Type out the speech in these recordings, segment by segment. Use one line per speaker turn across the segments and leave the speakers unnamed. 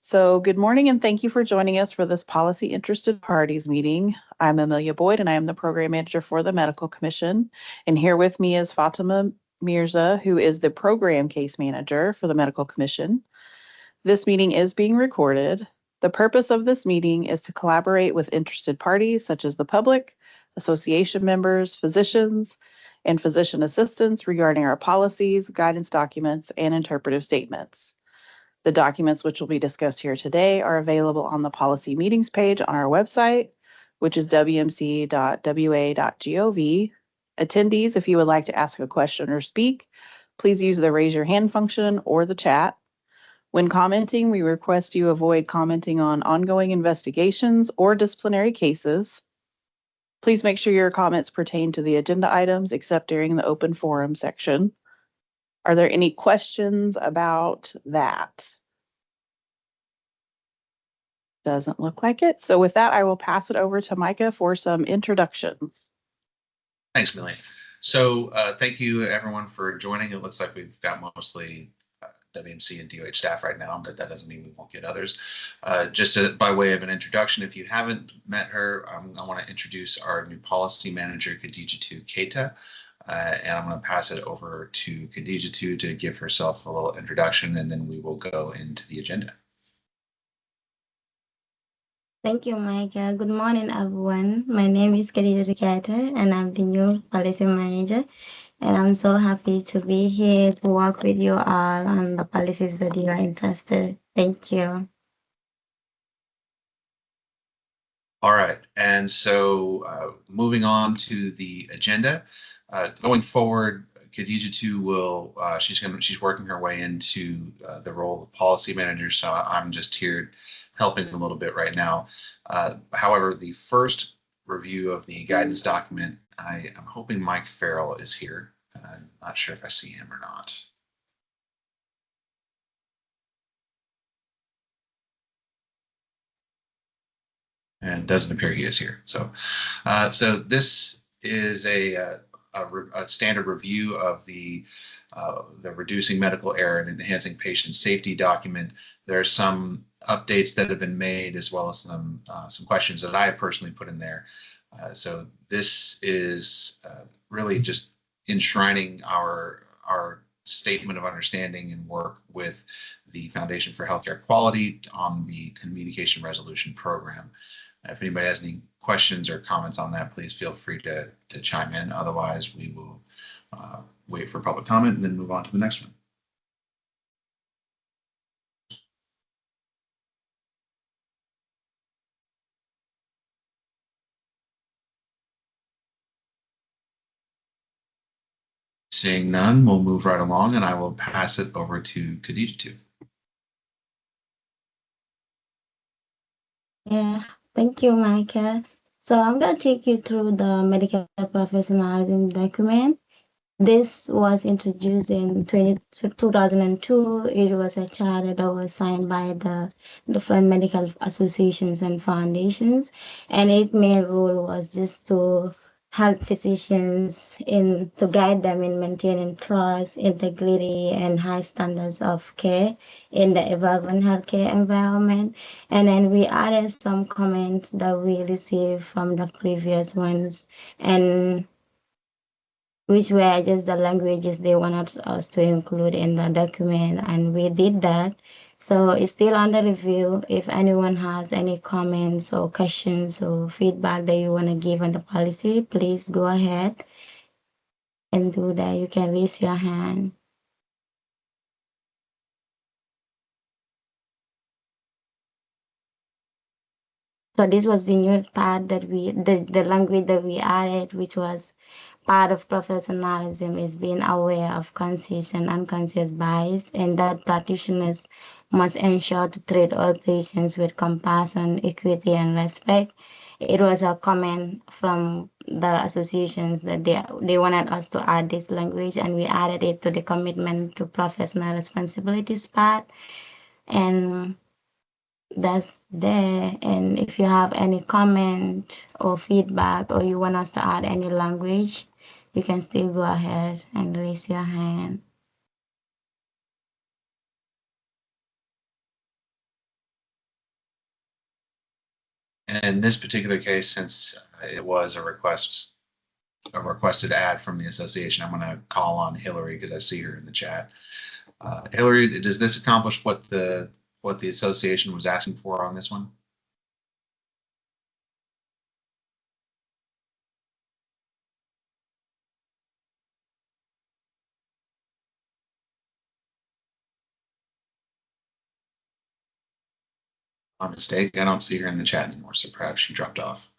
So good morning and thank you for joining us for this Policy Interested Parties meeting. I'm Amelia Boyd and I am the Program Manager for the Medical Commission. And here with me is Fatima Mirza, who is the Program Case Manager for the Medical Commission. This meeting is being recorded. The purpose of this meeting is to collaborate with interested parties such as the public, association members, physicians, and physician assistants regarding our policies, guidance documents, and interpretive statements. The documents which will be discussed here today are available on the policy meetings page on our website, which is wmc.wa.gov. Attendees, if you would like to ask a question or speak, please use the raise your hand function or the chat. When commenting, we request you avoid commenting on ongoing investigations or disciplinary cases. Please make sure your comments pertain to the agenda items except during the open forum section. Are there any questions about that? Doesn't look like it. So with that, I will pass it over to Micah for some introductions.
Thanks, Millie. So thank you everyone for joining. It looks like we've got mostly WMC and DOH staff right now, but that doesn't mean we won't get others. By way of an introduction, if you haven't met her, I want to introduce our new policy manager, Khadijatu Keita. And I'm going to pass it over to Khadijatu to give herself a little introduction, and then we will go into the agenda.
Thank you, Micah. Good morning, everyone. My name is Khadijatu Keita, and I'm the new policy manager. And I'm so happy to be here to work with you all on the policies that you are interested. Thank you.
All right, and so moving on to the agenda, going forward, Khadijatu will she's working her way into the role of policy manager. So I'm just here helping a little bit right now. However, the first review of the guidance document, I'm hoping Mike Farrell is here. I'm not sure if I see him or not. And it doesn't appear he is here. So this is a standard review of the reducing medical error and enhancing patient safety document. There are some updates that have been made, as well as some questions that I have personally put in there. So this is really just enshrining our statement of understanding and work with the Foundation for Healthcare Quality on the Communication Resolution Program. If anybody has any questions or comments on that, please feel free to chime in. Otherwise, we will wait for public comment and then move on to the next one. Seeing none, we'll move right along, and I will pass it over to Khadijatu.
Yeah, thank you, Micah. So I'm going to take you through the medical professionalism document. This was introduced in 2002. It was a charter that was signed by the different medical associations and foundations, and its main role was just to help physicians to guide them in maintaining trust, integrity, and high standards of care in the evolving healthcare environment. And then we added some comments that we received from the previous ones, and which were just the languages they wanted us to include in the document, and we did that. So it's still under review. If anyone has any comments or questions or feedback that you want to give on the policy, please go ahead and do that. You can raise your hand. So this was the new part that the language that we added, which was part of professionalism, is being aware of conscious and unconscious bias, and that practitioners must ensure to treat all patients with compassion, equity, and respect. It was a comment from the associations that they wanted us to add this language, and we added it to the commitment to professional responsibilities part. And that's there. And if you have any comment or feedback, or you want us to add any language, you can still go ahead and raise your hand.
in this particular case, since it was a requested ad from the association, I'm going to call on Hillary because I see her in the chat. Hillary, does this accomplish what the association was asking for on this one? My mistake. I don't see her in the chat anymore, so perhaps she dropped off.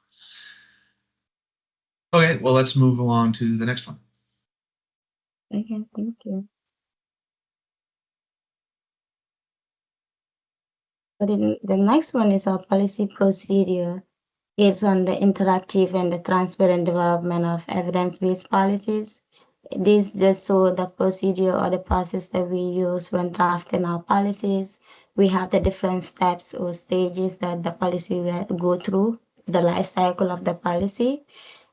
Okay, well, let's move along to the next one.
Okay, thank you. But the next one is our policy procedure. It's on the interactive and the transparent development of evidence-based policies. This just so the procedure or the process that we use when drafting our policies. We have the different steps or stages that the policy will go through, the life cycle of the policy.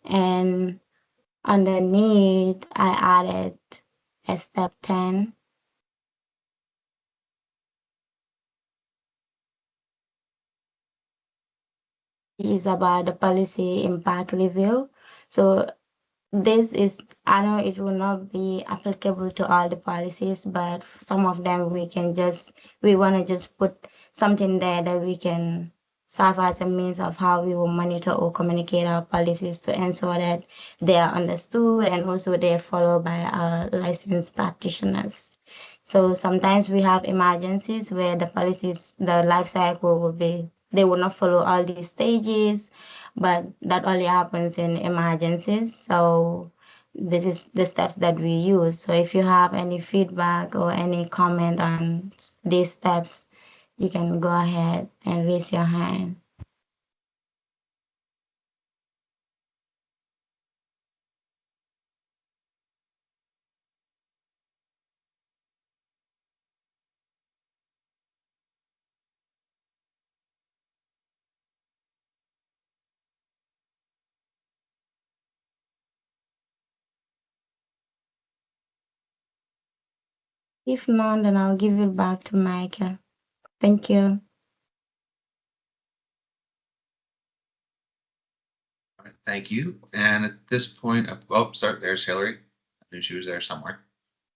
And underneath, I added a step 10. Is about the policy impact review. So this is, I know it will not be applicable to all the policies, but some of them we want to just put something there that we can serve as a means of how we will monitor or communicate our policies to ensure that they are understood and also they're followed by our licensed practitioners. So sometimes we have emergencies where the policies, the life cycle they will not follow all these stages, but that only happens in emergencies. So this is the steps that we use. So if you have any feedback or any comment on these steps, you can go ahead and raise your hand. If not, then I'll give it back to Micah. Thank you.
All right, thank you. And at this point, oh, sorry, there's Hillary. I knew she was there somewhere.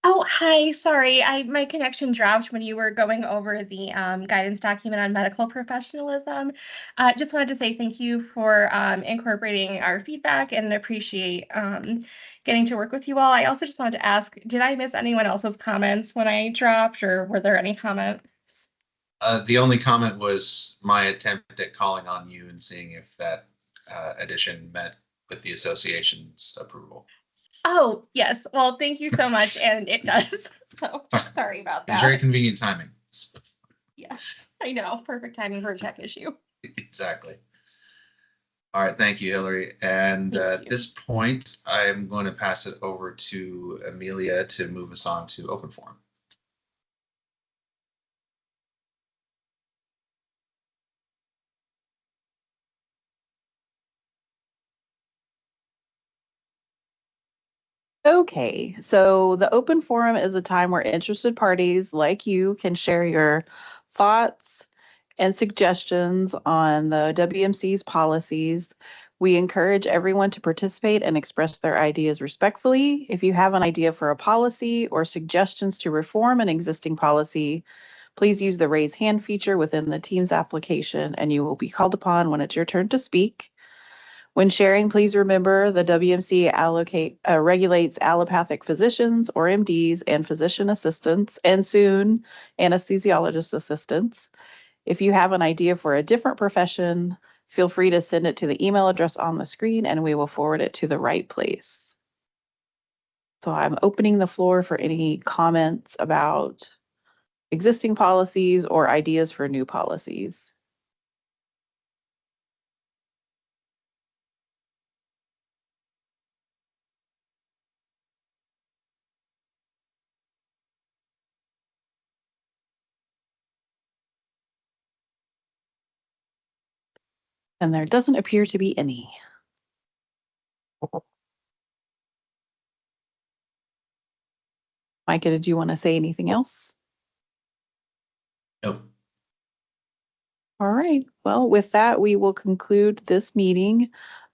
Oh, hi. Sorry, my connection dropped when you were going over the guidance document on medical professionalism. Just wanted to say thank you for incorporating our feedback and appreciate getting to work with you all. I also just wanted to ask, did I miss anyone else's comments when I dropped, or were there any comments?
The only comment was my attempt at calling on you and seeing if that addition met with the association's approval.
Oh, yes. Well, thank you so much, and it does. So sorry about
It was
that.
very convenient timing.
Yes, I know. Perfect timing for a tech issue.
Exactly. All right, thank you, Hillary. And at this point, I'm going to pass it over to Amelia to move us on to open forum.
Okay, so the open forum is a time where interested parties like you can share your thoughts and suggestions on the WMC's policies. We encourage everyone to participate and express their ideas respectfully. If you have an idea for a policy or suggestions to reform an existing policy, please use the raise hand feature within the Teams application and you will be called upon when it's your turn to speak. When sharing, please remember the WMC regulates allopathic physicians or MDs and physician assistants, and soon anesthesiologist assistants. If you have an idea for a different profession, feel free to send it to the email address on the screen and we will forward it to the right place. So I'm opening the floor for any comments about existing policies or ideas for new policies. And there doesn't appear to be any. Micah, did you want to say anything else?
Nope.
All right. Well, with that, we will conclude this meeting.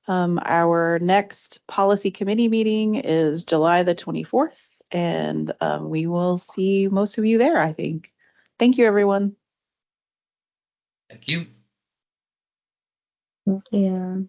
Our next policy committee meeting is July the 24th, and we will see most of you there, I think. Thank you, everyone.
Thank you.
Thank you.